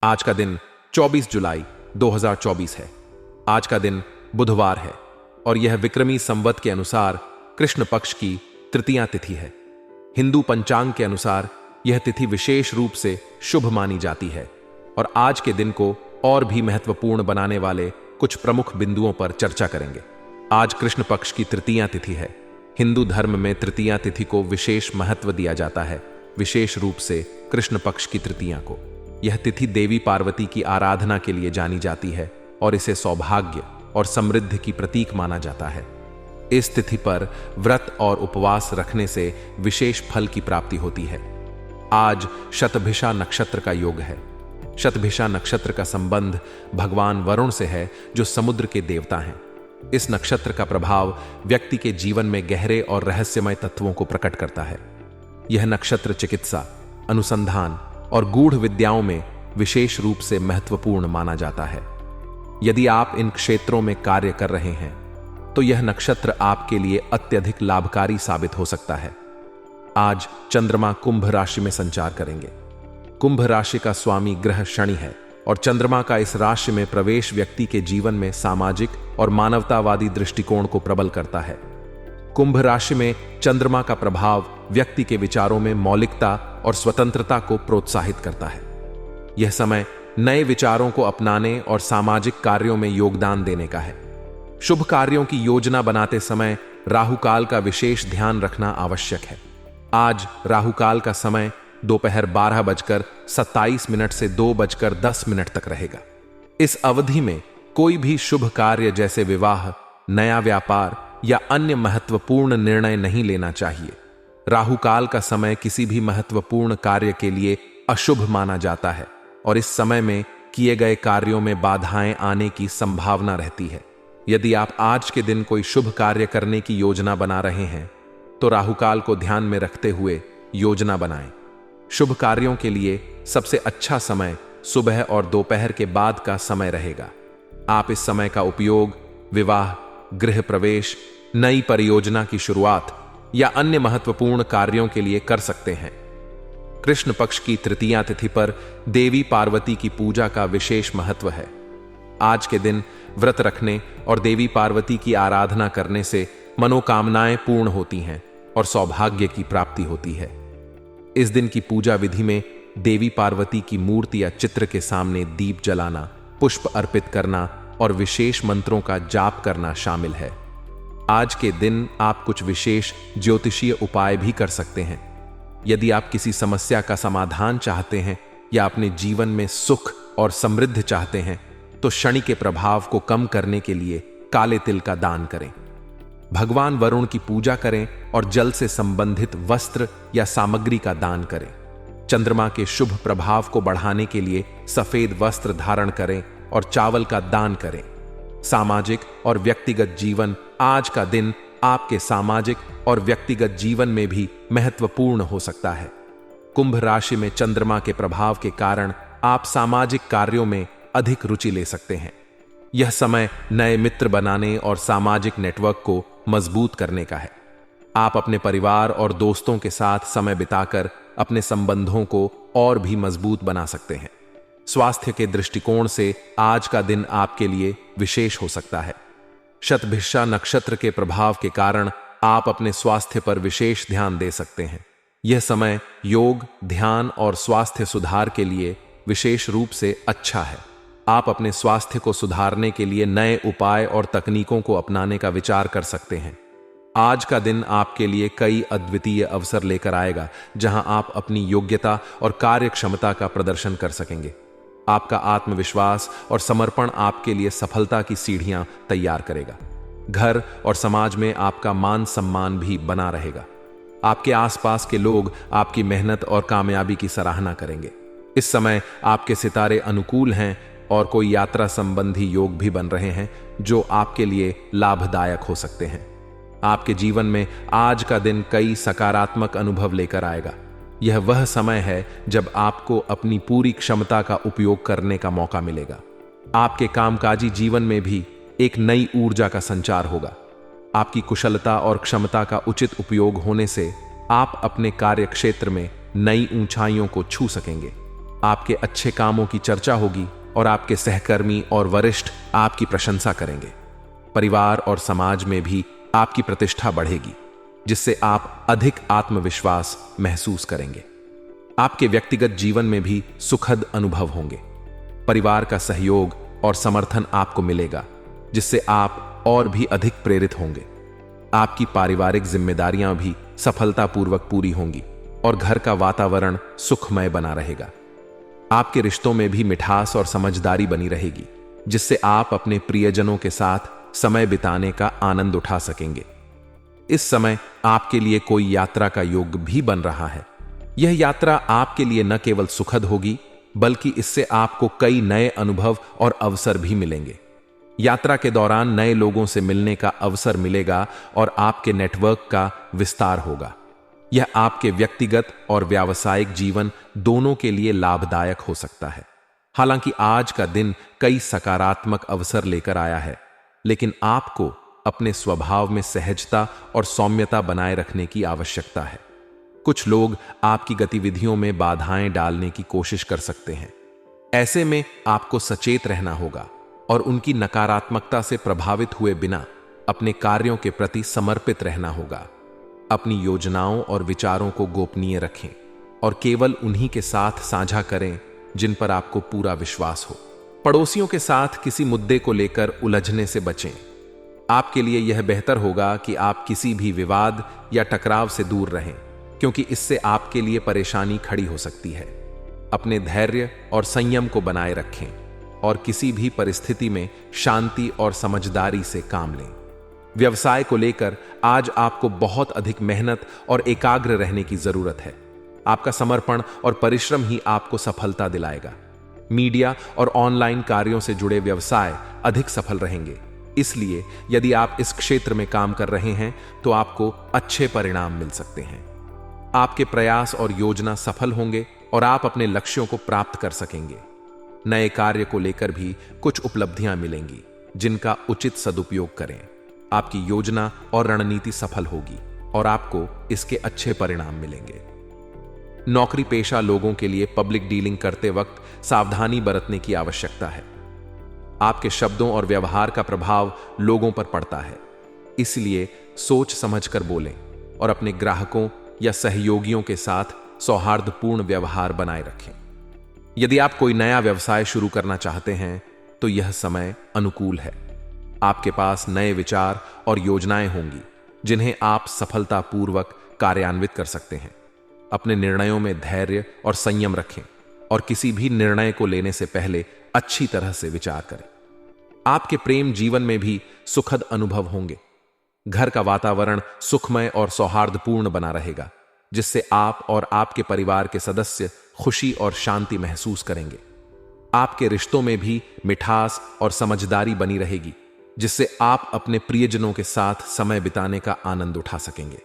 आज का दिन 24 जुलाई 2024 है। आज का दिन बुधवार है और यह विक्रमी संवत के अनुसार कृष्ण पक्ष की तृतीया तिथि है। हिंदू पंचांग के अनुसार यह तिथि विशेष रूप से शुभ मानी जाती है और आज के दिन को और भी महत्वपूर्ण बनाने वाले कुछ प्रमुख बिंदुओं पर चर्चा करेंगे। आज कृष्ण पक्ष की तृतीया तिथि है। हिंदू धर्म में तृतीया तिथि को विशेष महत्व दिया जाता है, विशेष रूप से कृष्ण पक्ष की तृतीया को। यह तिथि देवी पार्वती की आराधना के लिए जानी जाती है और इसे सौभाग्य और समृद्धि की प्रतीक माना जाता है। इस तिथि पर व्रत और उपवास रखने से विशेष फल की प्राप्ति होती है। आज शतभिषा नक्षत्र का योग है। शतभिषा नक्षत्र का संबंध भगवान वरुण से है, जो समुद्र के देवता हैं। इस नक्षत्र का प्रभाव व्यक्ति के जीवन में गहरे और रहस्यमय तत्वों को प्रकट करता है। यह नक्षत्र चिकित्सा, अनुसंधान और गूढ़ विद्याओं में विशेष रूप से महत्वपूर्ण माना जाता है। यदि आप इन क्षेत्रों में कार्य कर रहे हैं तो यह नक्षत्र आपके लिए अत्यधिक लाभकारी साबित हो सकता है। आज चंद्रमा कुंभ राशि में संचार करेंगे। कुंभ राशि का स्वामी ग्रह शनि है और चंद्रमा का इस राशि में प्रवेश व्यक्ति के जीवन में सामाजिक और मानवतावादी दृष्टिकोण को प्रबल करता है। कुंभ राशि में चंद्रमा का प्रभाव व्यक्ति के विचारों में मौलिकता और स्वतंत्रता को प्रोत्साहित करता है। यह समय नए विचारों को अपनाने और सामाजिक कार्यों में योगदान देने का है। शुभ कार्यों की योजना बनाते समय राहुकाल का विशेष ध्यान रखना आवश्यक है। आज राहुकाल का समय दोपहर 12:27 से 2:10 तक रहेगा। इस अवधि में कोई भी शुभ कार्य जैसे विवाह, नया व्यापार या अन्य महत्वपूर्ण निर्णय नहीं लेना चाहिए। राहुकाल का समय किसी भी महत्वपूर्ण कार्य के लिए अशुभ माना जाता है और इस समय में किए गए कार्यों में बाधाएं आने की संभावना रहती है। यदि आप आज के दिन कोई शुभ कार्य करने की योजना बना रहे हैं तो राहुकाल को ध्यान में रखते हुए योजना बनाएं। शुभ कार्यों के लिए सबसे अच्छा समय सुबह और दोपहर के बाद का समय रहेगा। आप इस समय का उपयोग विवाह, गृह प्रवेश, नई परियोजना की शुरुआत या अन्य महत्वपूर्ण कार्यों के लिए कर सकते हैं। कृष्ण पक्ष की तृतीया तिथि पर देवी पार्वती की पूजा का विशेष महत्व है। आज के दिन व्रत रखने और देवी पार्वती की आराधना करने से मनोकामनाएं पूर्ण होती हैं और सौभाग्य की प्राप्ति होती है। इस दिन की पूजा विधि में देवी पार्वती की मूर्ति या चित्र के सामने दीप जलाना, पुष्प अर्पित करना और विशेष मंत्रों का जाप करना शामिल है। आज के दिन आप कुछ विशेष ज्योतिषीय उपाय भी कर सकते हैं। यदि आप किसी समस्या का समाधान चाहते हैं या अपने जीवन में सुख और समृद्धि चाहते हैं तो शनि के प्रभाव को कम करने के लिए काले तिल का दान करें। भगवान वरुण की पूजा करें और जल से संबंधित वस्त्र या सामग्री का दान करें। चंद्रमा के शुभ प्रभाव को बढ़ाने के लिए सफेद वस्त्र धारण करें और चावल का दान करें। सामाजिक और व्यक्तिगत जीवन, आज का दिन आपके सामाजिक और व्यक्तिगत जीवन में भी महत्वपूर्ण हो सकता है। कुंभ राशि में चंद्रमा के प्रभाव के कारण आप सामाजिक कार्यों में अधिक रुचि ले सकते हैं। यह समय नए मित्र बनाने और सामाजिक नेटवर्क को मजबूत करने का है। आप अपने परिवार और दोस्तों के साथ समय बिताकर अपने संबंधों को और भी मजबूत बना सकते हैं। स्वास्थ्य के दृष्टिकोण से आज का दिन आपके लिए विशेष हो सकता है। शतभिषा नक्षत्र के प्रभाव के कारण आप अपने स्वास्थ्य पर विशेष ध्यान दे सकते हैं। यह समय योग, ध्यान और स्वास्थ्य सुधार के लिए विशेष रूप से अच्छा है। आप अपने स्वास्थ्य को सुधारने के लिए नए उपाय और तकनीकों को अपनाने का विचार कर सकते हैं। आज का दिन आपके लिए कई अद्वितीय अवसर लेकर आएगा, जहां आप अपनी योग्यता और कार्यक्षमता का प्रदर्शन कर सकेंगे। आपका आत्मविश्वास और समर्पण आपके लिए सफलता की सीढ़ियां तैयार करेगा। घर और समाज में आपका मान सम्मान भी बना रहेगा। आपके आसपास के लोग आपकी मेहनत और कामयाबी की सराहना करेंगे। इस समय आपके सितारे अनुकूल हैं और कोई यात्रा संबंधी योग भी बन रहे हैं जो आपके लिए लाभदायक हो सकते हैं। आपके जीवन में आज का दिन कई सकारात्मक अनुभव लेकर आएगा। यह वह समय है जब आपको अपनी पूरी क्षमता का उपयोग करने का मौका मिलेगा। आपके कामकाजी जीवन में भी एक नई ऊर्जा का संचार होगा। आपकी कुशलता और क्षमता का उचित उपयोग होने से आप अपने कार्य क्षेत्र में नई ऊंचाइयों को छू सकेंगे। आपके अच्छे कामों की चर्चा होगी और आपके सहकर्मी और वरिष्ठ आपकी प्रशंसा करेंगे। परिवार और समाज में भी आपकी प्रतिष्ठा बढ़ेगी, जिससे आप अधिक आत्मविश्वास महसूस करेंगे। आपके व्यक्तिगत जीवन में भी सुखद अनुभव होंगे। परिवार का सहयोग और समर्थन आपको मिलेगा, जिससे आप और भी अधिक प्रेरित होंगे। आपकी पारिवारिक जिम्मेदारियां भी सफलतापूर्वक पूरी होंगी और घर का वातावरण सुखमय बना रहेगा। आपके रिश्तों में भी मिठास और समझदारी बनी रहेगी, जिससे आप अपने प्रियजनों के साथ समय बिताने का आनंद उठा सकेंगे। इस समय आपके लिए कोई यात्रा का योग भी बन रहा है। यह यात्रा आपके लिए न केवल सुखद होगी, बल्कि इससे आपको कई नए अनुभव और अवसर भी मिलेंगे। यात्रा के दौरान नए लोगों से मिलने का अवसर मिलेगा और आपके नेटवर्क का विस्तार होगा। यह आपके व्यक्तिगत और व्यावसायिक जीवन दोनों के लिए लाभदायक हो सकता है। हालांकि आज का दिन कई सकारात्मक अवसर लेकर आया है, लेकिन आपको अपने स्वभाव में सहजता और सौम्यता बनाए रखने की आवश्यकता है। कुछ लोग आपकी गतिविधियों में बाधाएं डालने की कोशिश कर सकते हैं। ऐसे में आपको सचेत रहना होगा और उनकी नकारात्मकता से प्रभावित हुए बिना अपने कार्यों के प्रति समर्पित रहना होगा। अपनी योजनाओं और विचारों को गोपनीय रखें और केवल उन्हीं के साथ साझा करें जिन पर आपको पूरा विश्वास हो। पड़ोसियों के साथ किसी मुद्दे को लेकर उलझने से बचें। आपके लिए यह बेहतर होगा कि आप किसी भी विवाद या टकराव से दूर रहें, क्योंकि इससे आपके लिए परेशानी खड़ी हो सकती है। अपने धैर्य और संयम को बनाए रखें और किसी भी परिस्थिति में शांति और समझदारी से काम लें। व्यवसाय को लेकर आज आपको बहुत अधिक मेहनत और एकाग्र रहने की जरूरत है। आपका समर्पण और परिश्रम ही आपको सफलता दिलाएगा। मीडिया और ऑनलाइन कार्यों से जुड़े व्यवसाय अधिक सफल रहेंगे। इसलिए यदि आप इस क्षेत्र में काम कर रहे हैं तो आपको अच्छे परिणाम मिल सकते हैं। आपके प्रयास और योजना सफल होंगे और आप अपने लक्ष्यों को प्राप्त कर सकेंगे। नए कार्य को लेकर भी कुछ उपलब्धियां मिलेंगी, जिनका उचित सदुपयोग करें। आपकी योजना और रणनीति सफल होगी और आपको इसके अच्छे परिणाम मिलेंगे। नौकरी पेशा लोगों के लिए पब्लिक डीलिंग करते वक्त सावधानी बरतने की आवश्यकता है। आपके शब्दों और व्यवहार का प्रभाव लोगों पर पड़ता है, इसलिए सोच समझकर बोलें और अपने ग्राहकों या सहयोगियों के साथ सौहार्दपूर्ण व्यवहार बनाए रखें। यदि आप कोई नया व्यवसाय शुरू करना चाहते हैं तो यह समय अनुकूल है। आपके पास नए विचार और योजनाएं होंगी, जिन्हें आप सफलतापूर्वक कार्यान्वित कर सकते हैं। अपने निर्णयों में धैर्य और संयम रखें और किसी भी निर्णय को लेने से पहले अच्छी तरह से विचार करें। आपके प्रेम जीवन में भी सुखद अनुभव होंगे। घर का वातावरण सुखमय और सौहार्दपूर्ण बना रहेगा, जिससे आप और आपके परिवार के सदस्य खुशी और शांति महसूस करेंगे। आपके रिश्तों में भी मिठास और समझदारी बनी रहेगी, जिससे आप अपने प्रियजनों के साथ समय बिताने का आनंद उठा सकेंगे।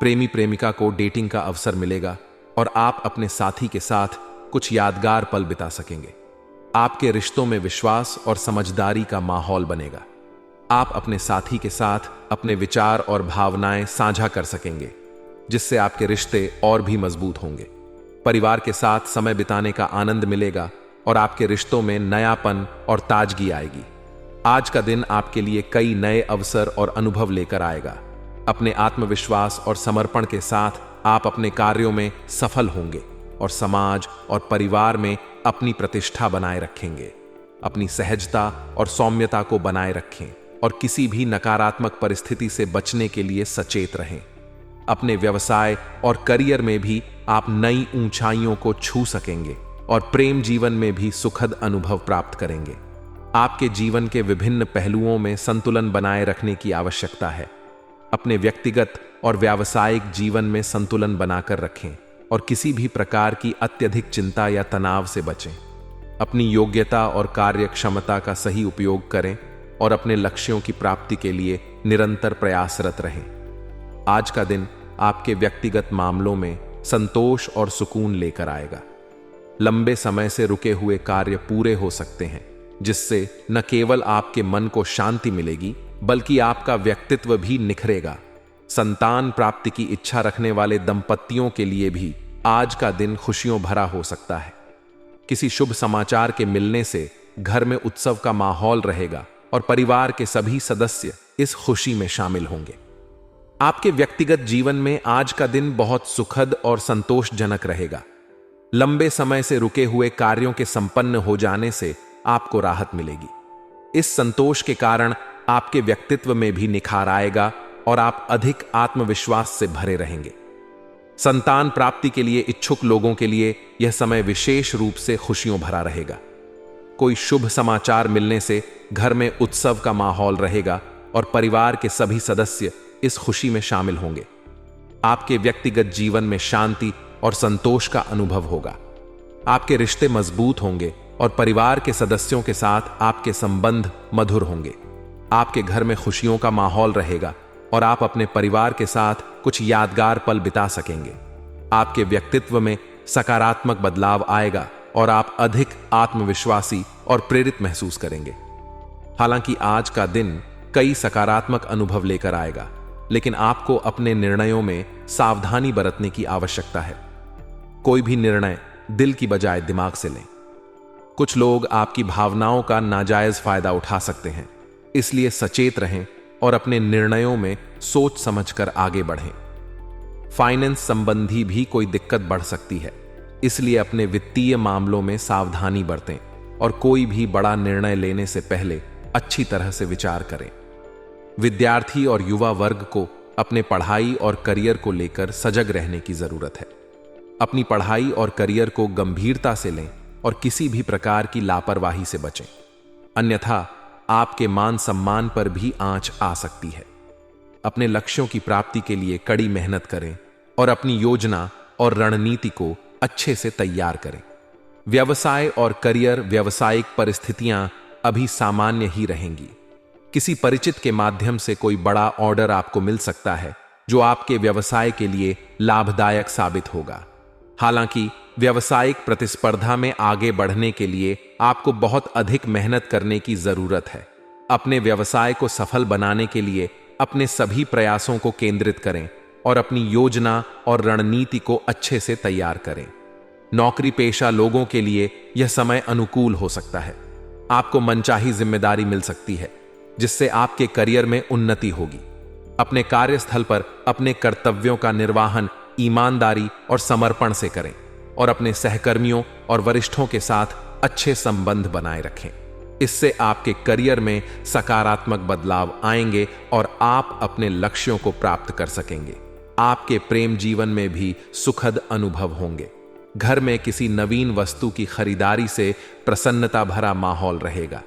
प्रेमी प्रेमिका को डेटिंग का अवसर मिलेगा और आप अपने साथी के साथ कुछ यादगार पल बिता सकेंगे। आपके रिश्तों में विश्वास और समझदारी का माहौल बनेगा। आप अपने साथी के साथ अपने विचार और भावनाएं साझा कर सकेंगे, जिससे आपके रिश्ते और भी मजबूत होंगे। परिवार के साथ समय बिताने का आनंद मिलेगा और आपके रिश्तों में नयापन और ताजगी आएगी। आज का दिन आपके लिए कई नए अवसर और अनुभव लेकर आएगा। अपने आत्मविश्वास और समर्पण के साथ आप अपने कार्यों में सफल होंगे और समाज और परिवार में अपनी प्रतिष्ठा बनाए रखेंगे। अपनी सहजता और सौम्यता को बनाए रखें और किसी भी नकारात्मक परिस्थिति से बचने के लिए सचेत रहें। अपने व्यवसाय और करियर में भी आप नई ऊंचाइयों को छू सकेंगे और प्रेम जीवन में भी सुखद अनुभव प्राप्त करेंगे। आपके जीवन के विभिन्न पहलुओं में संतुलन बनाए रखने की आवश्यकता है। अपने व्यक्तिगत और व्यावसायिक जीवन में संतुलन बनाकर रखें और किसी भी प्रकार की अत्यधिक चिंता या तनाव से बचें। अपनी योग्यता और कार्य क्षमता का सही उपयोग करें और अपने लक्ष्यों की प्राप्ति के लिए निरंतर प्रयासरत रहें। आज का दिन आपके व्यक्तिगत मामलों में संतोष और सुकून लेकर आएगा। लंबे समय से रुके हुए कार्य पूरे हो सकते हैं, जिससे न केवल आपके मन को शांति मिलेगी, बल्कि आपका व्यक्तित्व भी निखरेगा। संतान प्राप्ति की इच्छा रखने वाले दंपतियों के लिए भी आज का दिन खुशियों भरा हो सकता है। किसी शुभ समाचार के मिलने से घर में उत्सव का माहौल रहेगा और परिवार के सभी सदस्य इस खुशी में शामिल होंगे। आपके व्यक्तिगत जीवन में आज का दिन बहुत सुखद और संतोषजनक रहेगा। लंबे समय से रुके हुए कार्यों के संपन्न हो जाने से आपको राहत मिलेगी। इस संतोष के कारण आपके व्यक्तित्व में भी निखार आएगा और आप अधिक आत्मविश्वास से भरे रहेंगे। संतान प्राप्ति के लिए इच्छुक लोगों के लिए यह समय विशेष रूप से खुशियों भरा रहेगा। कोई शुभ समाचार मिलने से घर में उत्सव का माहौल रहेगा और परिवार के सभी सदस्य इस खुशी में शामिल होंगे। आपके व्यक्तिगत जीवन में शांति और संतोष का अनुभव होगा। आपके रिश्ते मजबूत होंगे और परिवार के सदस्यों के साथ आपके संबंध मधुर होंगे। आपके घर में खुशियों का माहौल रहेगा और आप अपने परिवार के साथ कुछ यादगार पल बिता सकेंगे। आपके व्यक्तित्व में सकारात्मक बदलाव आएगा और आप अधिक आत्मविश्वासी और प्रेरित महसूस करेंगे। हालांकि आज का दिन कई सकारात्मक अनुभव लेकर आएगा, लेकिन आपको अपने निर्णयों में सावधानी बरतने की आवश्यकता है। कोई भी निर्णय दिल की बजाय दिमाग से लें। कुछ लोग आपकी भावनाओं का नाजायज फायदा उठा सकते हैं, इसलिए सचेत रहें और अपने निर्णयों में सोच समझकर आगे बढ़ें। फाइनेंस संबंधी भी कोई दिक्कत बढ़ सकती है, इसलिए अपने वित्तीय मामलों में सावधानी बरतें और कोई भी बड़ा निर्णय लेने से पहले अच्छी तरह से विचार करें। विद्यार्थी और युवा वर्ग को अपने पढ़ाई और करियर को लेकर सजग रहने की जरूरत है। अपनी पढ़ाई और करियर को गंभीरता से लें और किसी भी प्रकार की लापरवाही से बचें, अन्यथा आपके मान सम्मान पर भी आंच आ सकती है। अपने लक्ष्यों की प्राप्ति के लिए कड़ी मेहनत करें और अपनी योजना और रणनीति को अच्छे से तैयार करें। व्यवसाय और करियर व्यावसायिक परिस्थितियां अभी सामान्य ही रहेंगी। किसी परिचित के माध्यम से कोई बड़ा ऑर्डर आपको मिल सकता है जो आपके व्यवसाय के लिए लाभदायक साबित होगा। हालांकि व्यावसायिक प्रतिस्पर्धा में आगे बढ़ने के लिए आपको बहुत अधिक मेहनत करने की जरूरत है। अपने व्यवसाय को सफल बनाने के लिए अपने सभी प्रयासों को केंद्रित करें और अपनी योजना और रणनीति को अच्छे से तैयार करें। नौकरी पेशा लोगों के लिए यह समय अनुकूल हो सकता है। आपको मनचाही जिम्मेदारी मिल सकती है, जिससे आपके करियर में उन्नति होगी। अपने कार्यस्थल पर अपने कर्तव्यों का निर्वहन ईमानदारी और समर्पण से करें और अपने सहकर्मियों और वरिष्ठों के साथ अच्छे संबंध बनाए रखें। इससे आपके करियर में सकारात्मक बदलाव आएंगे और आप अपने लक्ष्यों को प्राप्त कर सकेंगे। आपके प्रेम जीवन में भी सुखद अनुभव होंगे। घर में किसी नवीन वस्तु की खरीदारी से प्रसन्नता भरा माहौल रहेगा।